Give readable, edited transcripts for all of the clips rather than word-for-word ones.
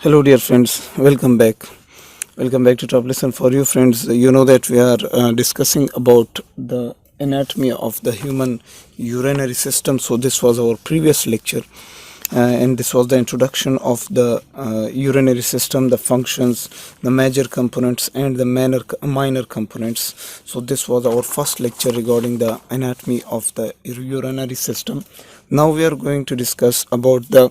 Hello, dear friends. Welcome back. Welcome back to Top Lesson for you, friends. You know that we are discussing about the anatomy of the human urinary system. So this was our previous lecture, and this was the introduction of the urinary system, the functions, the major components, and the minor components. So this was our first lecture regarding the anatomy of the urinary system. Now we are going to discuss about the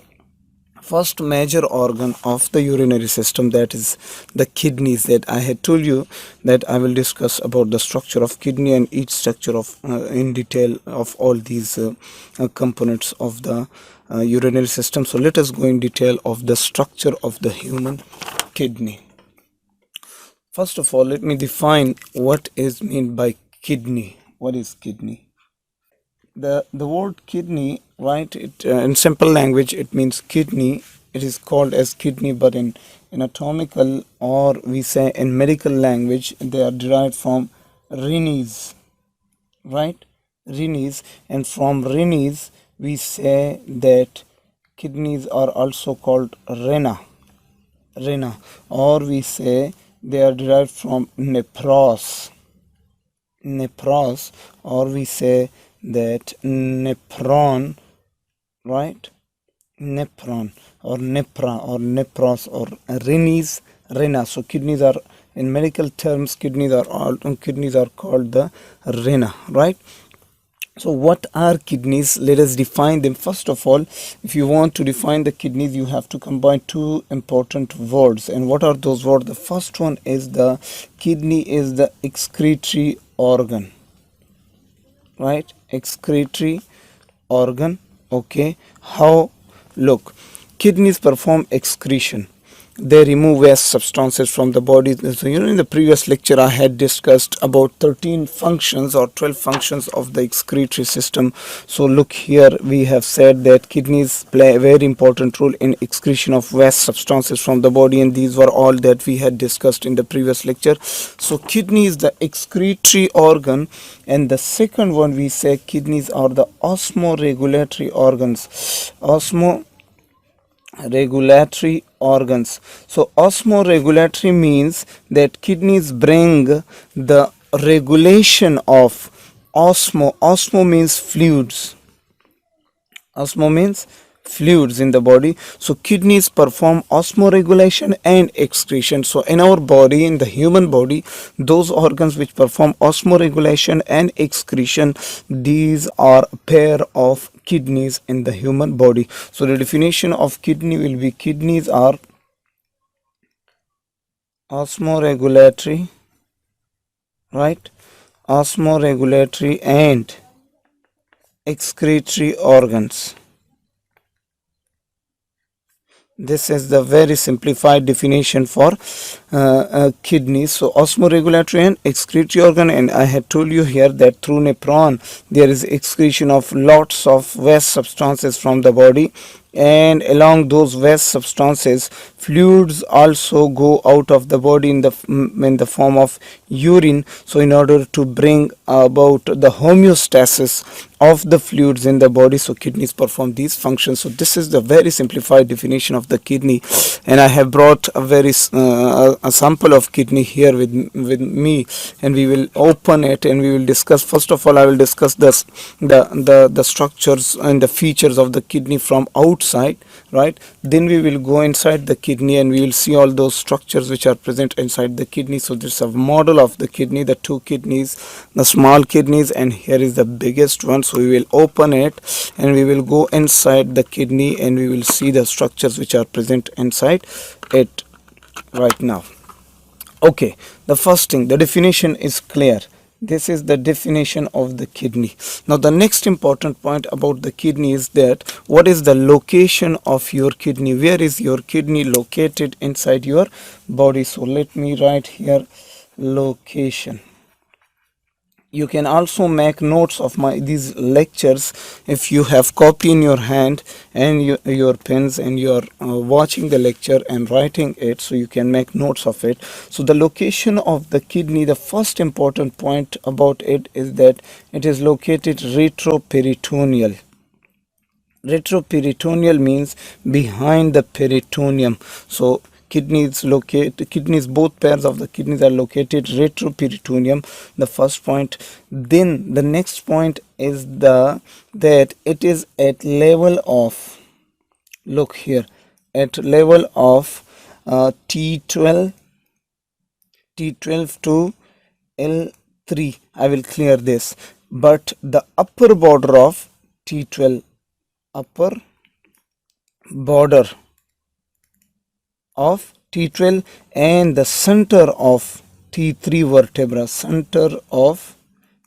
first major organ of the urinary system, that is the kidneys. That I had told you that I will discuss about the structure of kidney and each structure of in detail of all these components of the urinary system. So let us go in detail of the structure of the human kidney. First of all, let me define what is meant by kidney. What is kidney? The word kidney, right, it in simple language it means kidney. It is called as kidney, but in anatomical, or we say in medical language, they are derived from renes, right? Renes. And from renes we say that kidneys are also called rena, or we say they are derived from nepros, or we say that nephron, right? Nephron or nepra or nepros or renes, rena. So kidneys are, in medical terms, kidneys are called the rena, right? So what are kidneys? Let us define them. First of all, if you want to define the kidneys, you have to combine two important words. And what are those words? The first one is the kidney is the excretory organ, right? Excretory organ. Okay, how? Look, kidneys perform excretion. They remove waste substances from the body. So in the previous lecture I had discussed about 13 functions or 12 functions of the excretory system. So look here, we have said that kidneys play a very important role in excretion of waste substances from the body, and these were all that we had discussed in the previous lecture. So kidney is the excretory organ, and the second one, we say kidneys are the osmoregulatory organs. Regulatory organs. So osmoregulatory means that kidneys bring the regulation of osmo means fluids. Osmo means fluids in the body. So kidneys perform osmoregulation and excretion. So in our body, in the human body, those organs which perform osmoregulation and excretion, these are a pair of kidneys in the human body. So the definition of kidney will be: kidneys are osmoregulatory, right? Osmoregulatory and excretory organs. This is the very simplified definition for kidneys. So osmoregulatory and excretory organ, and I had told you here that through nephron there is excretion of lots of waste substances from the body, and along those waste substances, fluids also go out of the body in the form of urine. So in order to bring about the homeostasis of the fluids in the body, so kidneys perform these functions. So this is the very simplified definition of the kidney, and I have brought a sample of kidney here with me, and we will open it and we will discuss. First of all, I will discuss the structures and the features of the kidney from outside, right? Then we will go inside the kidney and we will see all those structures which are present inside the kidney. So this is a model of the kidney, the two kidneys, the small kidneys, and here is the biggest one. So we will open it and we will go inside the kidney and we will see the structures which are present inside it right now. Okay, the first thing, the definition is clear. This is the definition of the kidney. Now the next important point about the kidney is that what is the location of your kidney? Where is your kidney located inside your body? So let me write here location. You can also make notes of these lectures if you have copy in your hand and your pens, and you are watching the lecture and writing it, so you can make notes of it. So the location of the kidney, the first important point about it is that it is located retroperitoneal. Retroperitoneal means behind the peritoneum. So kidneys, both pairs of the kidneys are located retroperitoneum, the first point. Then the next point is that it is at level of, look here, at level of T12 to L3. I will clear this, but the upper border of T12, upper border of T12 and the center of T3 vertebra, center of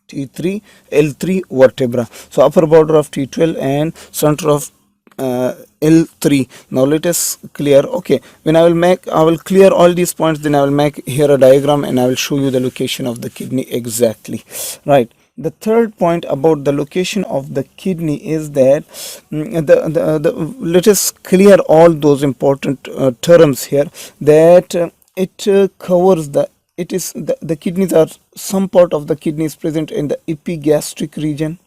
T3 L3 vertebra. So upper border of T12 and center of L3. Now let us clear. Okay, when I will clear all these points, then I will make here a diagram and I will show you the location of the kidney exactly. Right. The third point about the location of the kidney is that let us clear all those important terms here, that it covers the kidneys are, some part of the kidney is present in the epigastric region,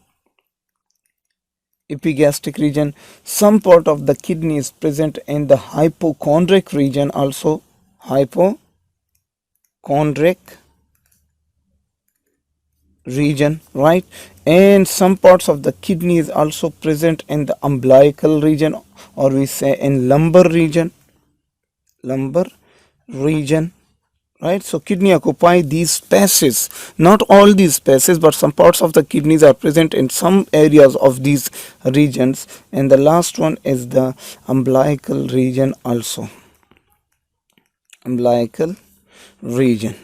some part of the kidney is present in the hypochondriac region, also hypochondriac region, right? And some parts of the kidney is also present in the umbilical region, or we say in lumbar region, right? So kidney occupy these spaces, not all these spaces, but some parts of the kidneys are present in some areas of these regions. And the last one is the umbilical region, also umbilical region.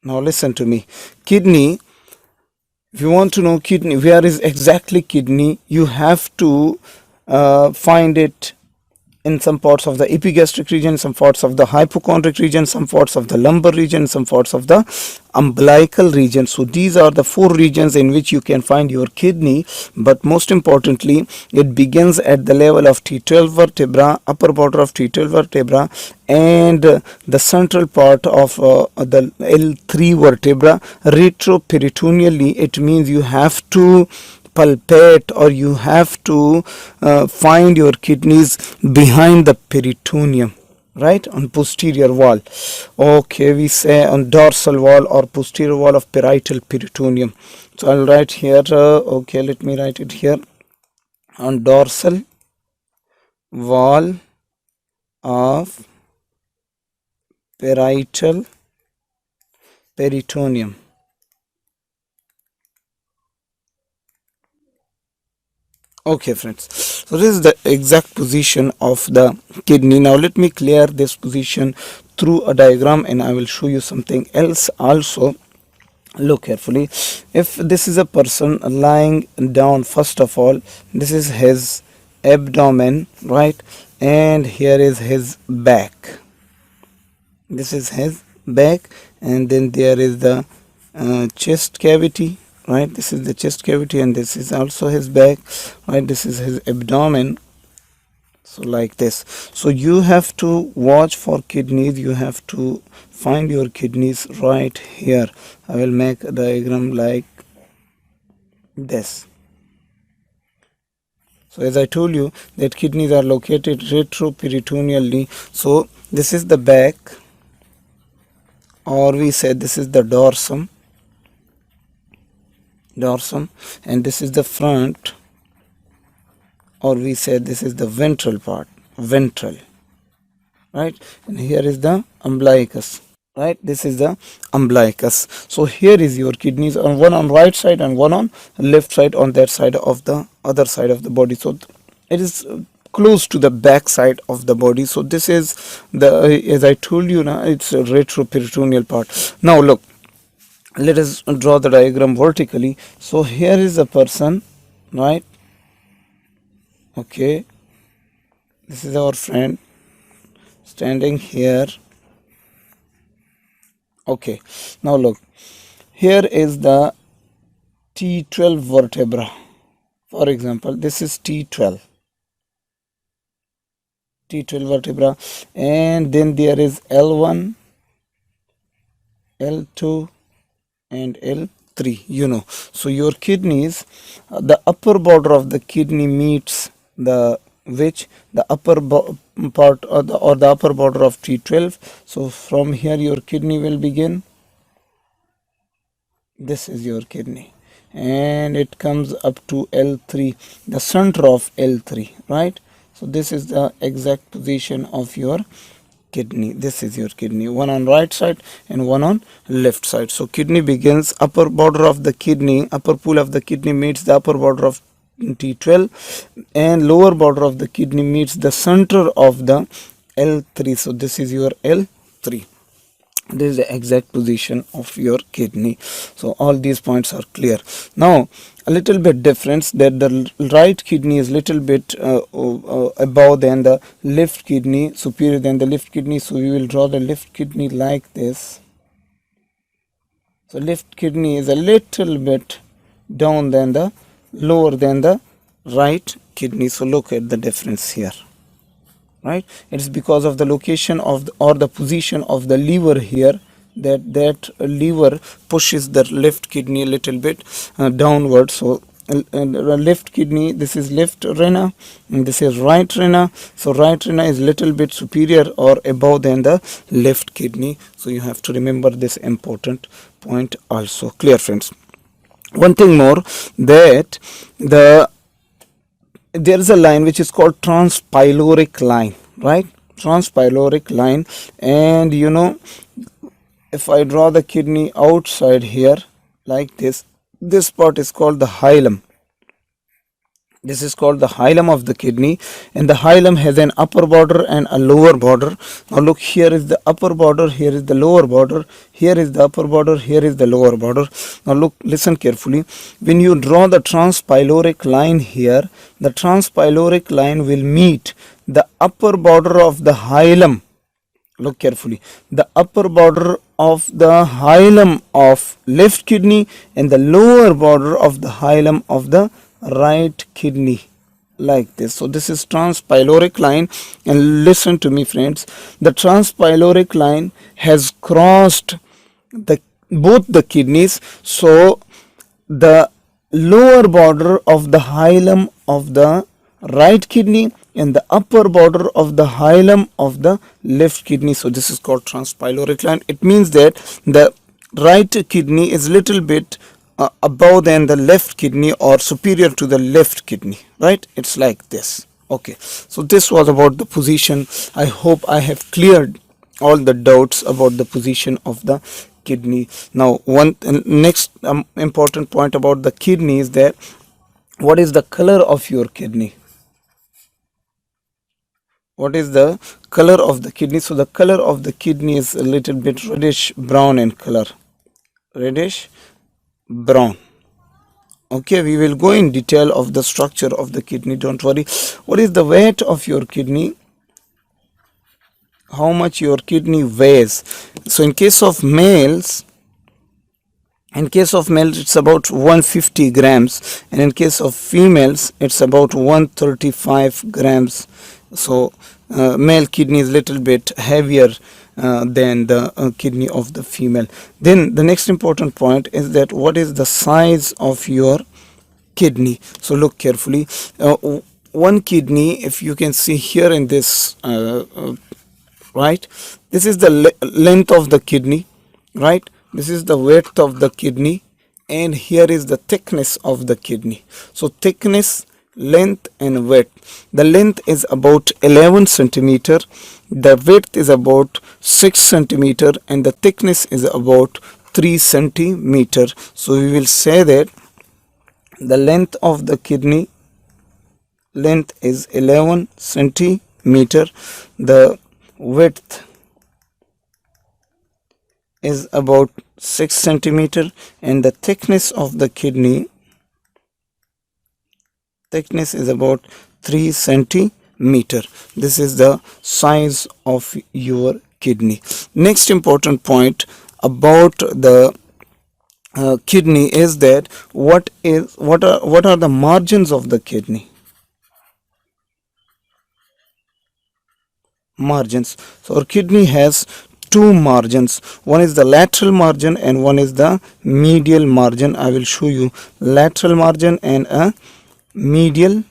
Now listen to me. Kidney, if you want to know kidney, where is exactly kidney, you have to find it in some parts of the epigastric region, some parts of the hypochondriac region, some parts of the lumbar region, some parts of the umbilical region. So these are the four regions in which you can find your kidney. But most importantly, it begins at the level of T12 vertebra, upper border of T12 vertebra, and the central part of the L3 vertebra. Retroperitoneally, it means you have to palpate, or you have to find your kidneys behind the peritoneum, right, on posterior wall. Okay, we say on dorsal wall or posterior wall of parietal peritoneum. So I'll write here, okay, let me write it here, on dorsal wall of parietal peritoneum. Okay friends, so this is the exact position of the kidney. Now let me clear this position through a diagram and I will show you something else also. Look carefully. If this is a person lying down, first of all, this is his abdomen, right, and here is his back. This is his back, and then there is the chest cavity, right? This is the chest cavity, and this is also his back, right? This is his abdomen. So like this. So you have to watch for kidneys, you have to find your kidneys right here. I will make a diagram like this. So as I told you that kidneys are located retroperitoneally. So this is the back, or we say this is the dorsum, and this is the front, or we say this is the ventral part, right, and here is the umbilicus, right, this is the umbilicus. So here is your kidneys, on one on right side and one on left side, on that side of the other side of the body. So it is close to the back side of the body. So this is the, as I told you now, it's a retroperitoneal part. Now look, let us draw the diagram vertically. So here is a person, right? Okay, this is our friend standing here. Okay, now look, here is the T12 vertebra. For example, this is T12 vertebra, and then there is L1, L2 and L3, you know. So your kidneys, the upper border of the kidney meets the upper part or the upper border of T12. So from here your kidney will begin. This is your kidney, and it comes up to L3, the center of L3, right? So this is the exact position of your kidney. This is your kidney, one on right side and one on left side. So kidney begins, upper border of the kidney, upper pool of the kidney meets the upper border of T12, and lower border of the kidney meets the center of the L3. So this is your L3. This is the exact position of your kidney. So all these points are clear. Now a little bit difference, that the right kidney is little bit above than the left kidney, superior than the left kidney. So we will draw the left kidney like this. So left kidney is a little bit down than the lower than the right kidney. So look at the difference here, right? It's because of the location of or the position of the lever here, that lever pushes the left kidney a little bit downward. So left kidney, this is left renal and this is right renal. So right renal is little bit superior or above than the left kidney. So you have to remember this important point also. Clear, friends? One thing more, that there is a line which is called transpyloric line, right? Transpyloric line. And you know, if I draw the kidney outside here like this part is called the hilum. This is called the hilum of the kidney, and the hilum has an upper border and a lower border. Now look, here is the upper border, here is the lower border, here is the upper border, here is the lower border. Now look, listen carefully. When you draw the transpyloric line here, the transpyloric line will meet the upper border of the hilum. Look carefully. The upper border of the hilum of left kidney and the lower border of the hilum of the right kidney, like this. So this is transpyloric line, and listen to me, friends. The transpyloric line has crossed both the kidneys. So the lower border of the hilum of the right kidney and the upper border of the hilum of the left kidney. So this is called transpyloric line. It means that the right kidney is little bit above than the left kidney or superior to the left kidney, right? It's like this. Okay, so this was about the position. I hope I have cleared all the doubts about the position of the kidney. Now one next important point about the kidney is that what is the color of your kidney? What is the color of the kidney? So the color of the kidney is a little bit reddish brown in color, reddish brown. Okay, we will go in detail of the structure of the kidney, don't worry. What is the weight of your kidney? How much your kidney weighs? So in case of males, it's about 150 grams, and in case of females it's about 135 grams. So male kidney is little bit heavier than the kidney of the female. Then the next important point is that what is the size of your kidney? So look carefully. One kidney, if you can see here in this, right, this is the length of the kidney, right? This is the width of the kidney, and here is the thickness of the kidney. So thickness, length and width. The length is about 11 centimeter, the width is about 6 centimeter, and the thickness is about 3 centimeter. So we will say that the length of the kidney length is 11 centimeter, the width is about 6 centimeter, and the thickness of the kidney is about 3 centimeter. This is the size of your kidney. Next important point about the kidney is that what are the margins of the kidney? Margins. So our kidney has two margins. One is the lateral margin and one is the medial margin. I will show you lateral margin and a medial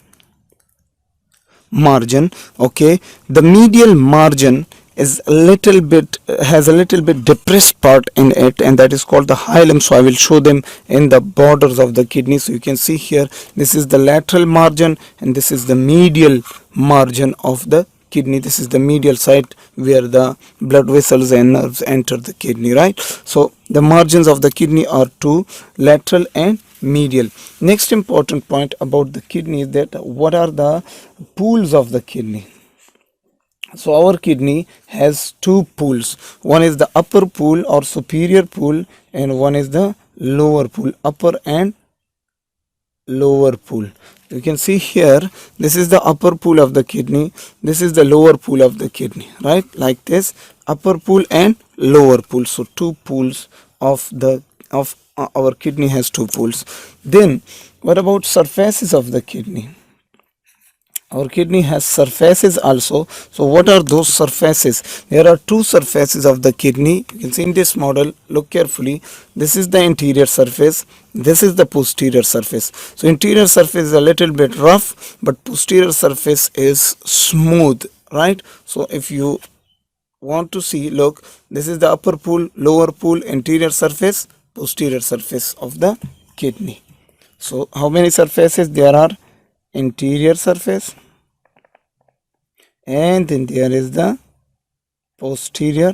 margin. Okay, the medial margin is a little bit has a little bit depressed part in it, and that is called the hilum. So I will show them in the borders of the kidney. So you can see here, this is the lateral margin and this is the medial margin of the kidney. This is the medial side where the blood vessels and nerves enter the kidney, right? So the margins of the kidney are two, lateral and medial. Next important point about the kidney is that what are the pools of the kidney. So our kidney has two pools. One is the upper pool or superior pool, and one is the lower pool, upper and lower pool. You can see here, this is the upper pool of the kidney, this is the lower pool of the kidney, right? Like this, upper pool and lower pool. So two pools of our kidney has two pools. Then what about surfaces of the kidney? Our kidney has surfaces also. So what are those surfaces? There are two surfaces of the kidney. You can see in this model, look carefully. This is the interior surface, this is the posterior surface. So interior surface is a little bit rough, but posterior surface is smooth, right? So if you want to see, look, this is the upper pool, lower pool, interior surface, posterior surface of the kidney. So how many surfaces there are? Interior surface, and then there is the posterior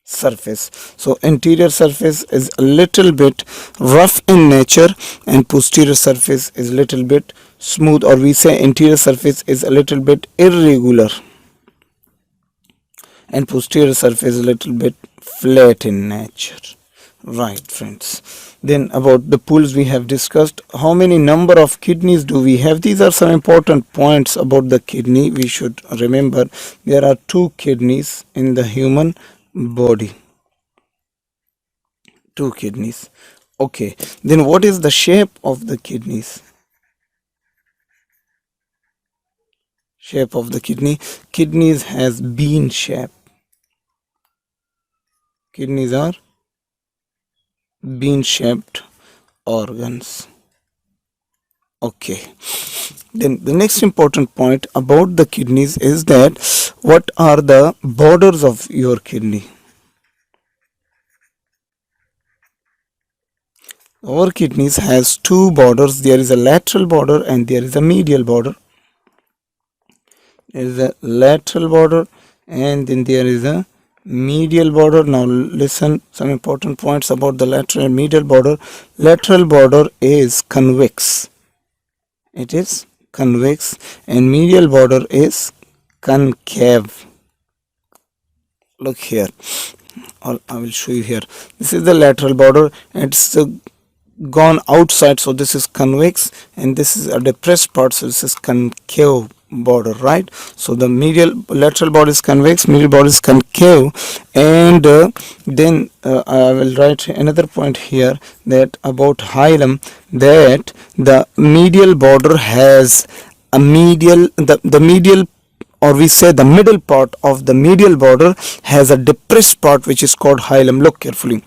surface. So interior surface is a little bit rough in nature and posterior surface is a little bit smooth, or we say interior surface is a little bit irregular and posterior surface is a little bit flat in nature. Right, friends. Then about the pools we have discussed. How many number of kidneys do we have? These are some important points about the kidney we should remember. There are two kidneys in the human body. Two kidneys. Okay. Then what is the shape of the kidneys? Shape of the kidney. Kidneys has bean shape. Kidneys are bean shaped organs. Okay, then the next important point about the kidneys is that what are the borders of your kidney? Our kidneys has two borders. There is a lateral border and there is a medial border. There is a lateral border and then there is a medial border. Now listen, some important points about the lateral and medial border. Lateral border is convex. It is convex, and medial border is concave. Look here, or I will show you here. This is the lateral border. It's gone outside, so this is convex, and this is a depressed part, so this is concave border, right? So the lateral border is convex, medial border is concave, and then I will write another point here that about hilum, that the medial border has a medial, the medial, or we say the middle part of the medial border has a depressed part which is called hilum. Look carefully.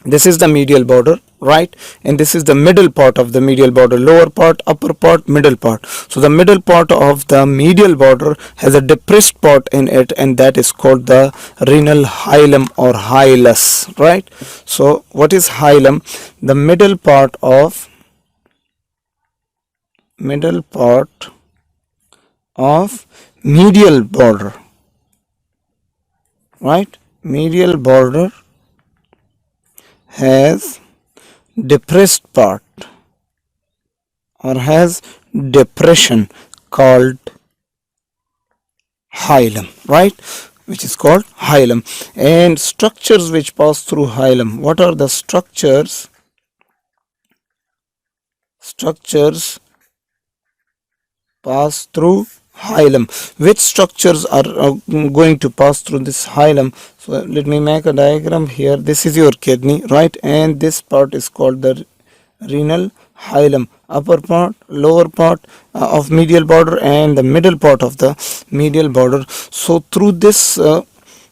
This is the medial border, right? And this is the middle part of the medial border, lower part, upper part, middle part. So the middle part of the medial border has a depressed part in it, and that is called the renal hilum or hilus, right? So what is hilum? The middle part of medial border, right? Medial border has depressed part or has depression called hilum, right? Which is called hilum. And structures which pass through hilum. What are the structures? Structures pass through hilum. Which structures are going to pass through this hilum? So let me make a diagram here. This is your kidney, right? And this part is called the renal hilum. Upper part, lower part of medial border, and the middle part of the medial border. So through this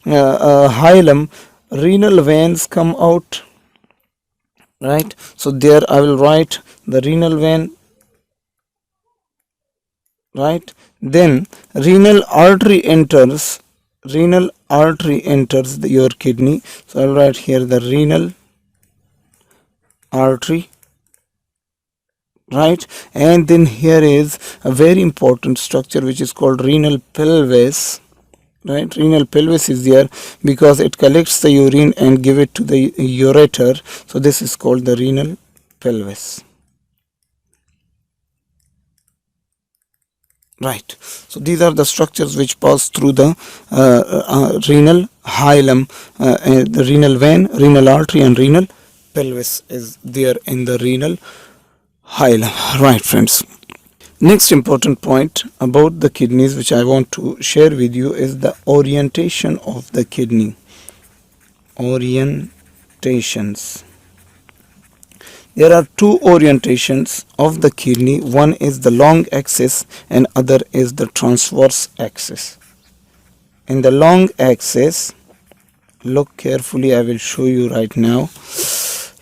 hilum, renal veins come out, right? So there I will write the renal vein right? Then renal artery enters your kidney. So I'll write here the renal artery, right? And then here is a very important structure which is called renal pelvis, right? Renal pelvis is there because it collects the urine and give it to the ureter. So this is called the renal pelvis, right? So these are the structures which pass through the renal hilum, the renal vein, renal artery, and renal pelvis is there in the renal hilum, right, friends? Next important point about the kidneys which I want to share with you is the orientation of the kidney. Orientations. There are two orientations of the kidney. One is the long axis and other is the transverse axis. In the long axis, look carefully, I will show you right now.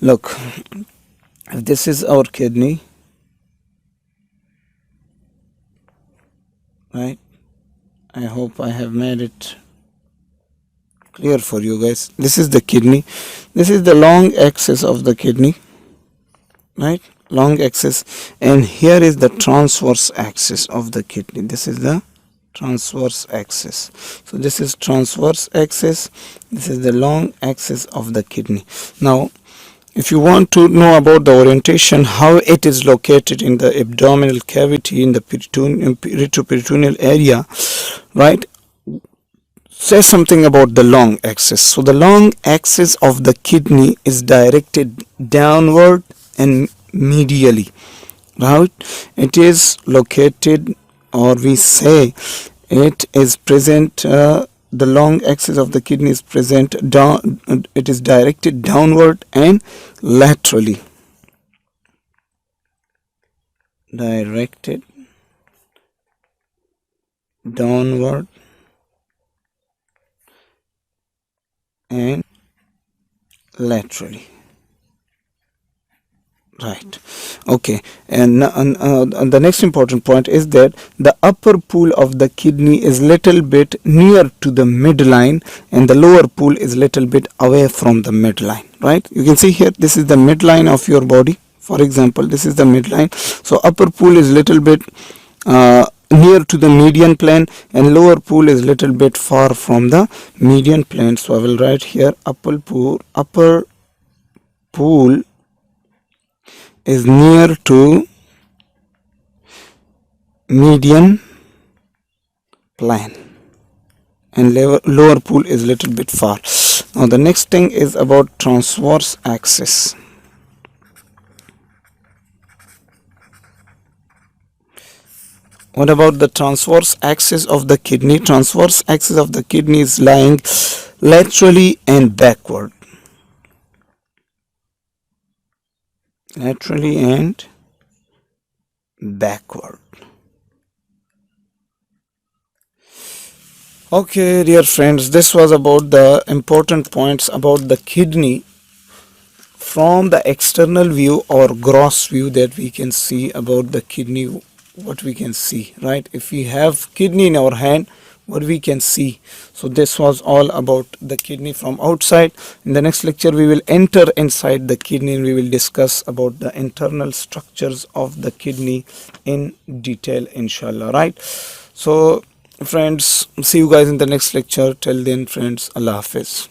Look, if this is our kidney, right? I hope I have made it clear for you guys. This is the kidney. This is the long axis of the kidney, right? Long axis, and here is the transverse axis of the kidney. This is the transverse axis. So this is transverse axis, this is the long axis of the kidney. Now if you want to know about the orientation, how it is located in the abdominal cavity, in the retroperitoneal area, right, say something about the long axis. So the long axis of the kidney is directed downward and medially, right? It is located, or we say it is present, the long axis of the kidney is present down, it is directed downward and laterally. Directed downward and laterally, right? Okay, and the next important point is that the upper pool of the kidney is little bit near to the midline and the lower pool is little bit away from the midline, right? You can see here, this is the midline of your body. For example, this is the midline. So upper pool is little bit near to the median plane and lower pool is little bit far from the median plane. So I will write here upper pool is near to median plane and lower pool is little bit far. Now the next thing is about transverse axis. What about the transverse axis of the kidney? Transverse axis of the kidney is lying laterally and backward. Laterally and backward. Okay, dear friends, this was about the important points about the kidney from the external view or gross view that we can see about the kidney. What we can see, right? If we have kidney in our hand, what we can see. So this was all about the kidney from outside. In the next lecture we will enter inside the kidney and we will discuss about the internal structures of the kidney in detail, inshallah, right? So friends, see you guys in the next lecture. Till then, friends, Allah Hafiz.